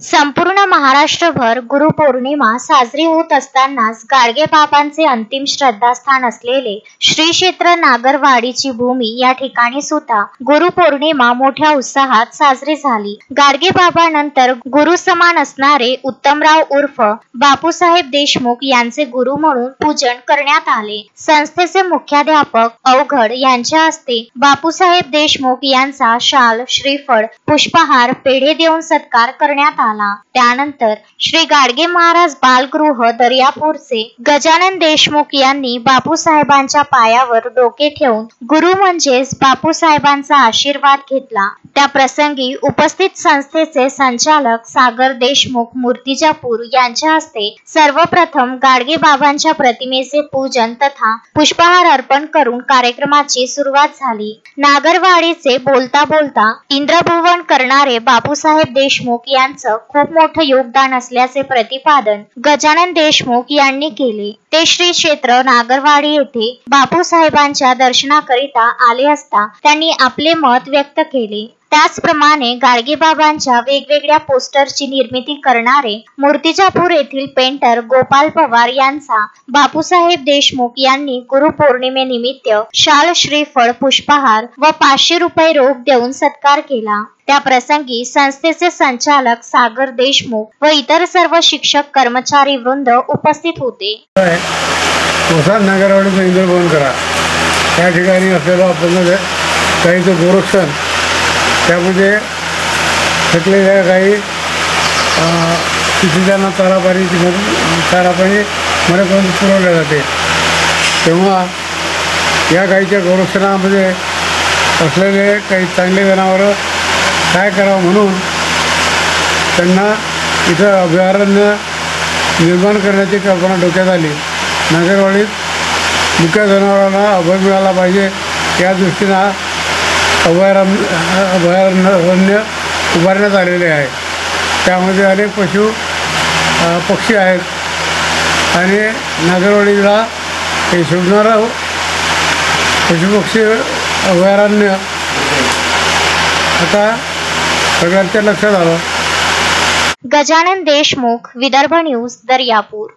संपूर्ण महाराष्ट्रभर गुरुपौर्णिमा साजरी होत असतानाच गाडगे बाबांचे अंतिम श्रद्धास्थान असलेले श्री क्षेत्र नागरवाडीची भूमी या ठिकाणी सुद्धा गुरुपौर्णिमा मोठ्या उत्साहात साजरी झाली। गाडगे बाबांनंतर गुरु समान असणारे उत्तमराव उर्फ बापूसाहेब देशमुख यांचे गुरु म्हणून पूजन करण्यात आले। संस्थेचे मुख्याध्यापक अवघड यांच्या हस्ते बापूसाहेब देशमुख यांचा शाल, श्रीफळ, पुष्पहार, पेढे देऊन सत्कार करण्यात आला। त्यानंतर श्री गाडगे महाराज बालगृह दर्यापूरचे गजानन देशमुख यांनी बापूसाहेबांच्या पायावर डोके ठेवून गुरु म्हणजेच बापूसाहेबांचा आशीर्वाद घेतला। त्या प्रसंगी उपस्थित संस्थेचे संचालक सागर देशमुख मूर्तिजापूर यांच्या हस्ते सर्वप्रथम गाडगे बाबांच्या प्रतिमेचे पूजन तथा पुष्पहार अर्पण करून कार्यक्रमाची सुरुवात झाली। नागरवाडीचे बोलता बोलता इंद्रभुवन करणारे बापूसाहेब देशमुख यांचं खूप मोठं योगदान असल्याचे प्रतिपादन गजानन देशमुख यांनी केले। ते श्री क्षेत्र नागरवाडी येथे बापूसाहेबांच्या दर्शनाकरिता आले असता त्यांनी आपले मत व्यक्त केले। त्याचप्रमाणे गाडगे बाबांच्या वेगवेगळ्या पोस्टरची निर्मिती करणारे मूर्तिजापूर येथील पेंटर गोपाल पवार यांचा बापूसाहेब देशमुख यांनी गुरुपौर्णिमेनिमित्त शाल, श्रीफळ, पुष्पहार व 500 रुपये रोख देऊन सत्कार केला। त्या प्रसंगी संस्थेचे संचालक सागर देशमुख व इतर सर्व शिक्षक कर्मचारी वृंद उपस्थित होते। नागरवाडीचं इंद्रभवन करा त्या ठिकाणी असलेला आपण काही तो गोरक्षण त्यामध्ये थकलेल्या काही तिथं चारापाणी मरेपर्यंत पुरवले जाते। तेव्हा या गाईच्या गोरक्षणामध्ये असलेले काही चांगले जनावरं काय करावं म्हणून त्यांना इथं अभयारण्य निर्माण करण्याची कल्पना डोक्यात आली। नागरवाडीत मुख्य जनावरांना अभय मिळाला पाहिजे या दृष्टीनं अभयारण्य उभारण्यात आलेले आहे। त्यामध्ये अनेक पक्षी आहेत आणि नागरवाडीला हे शोभणारं पशुपक्षी अभयारण्य आता सगळ्यांच्या लक्षात आलं। गजानन देशमुख, विदर्भ न्यूज, दर्यापूर।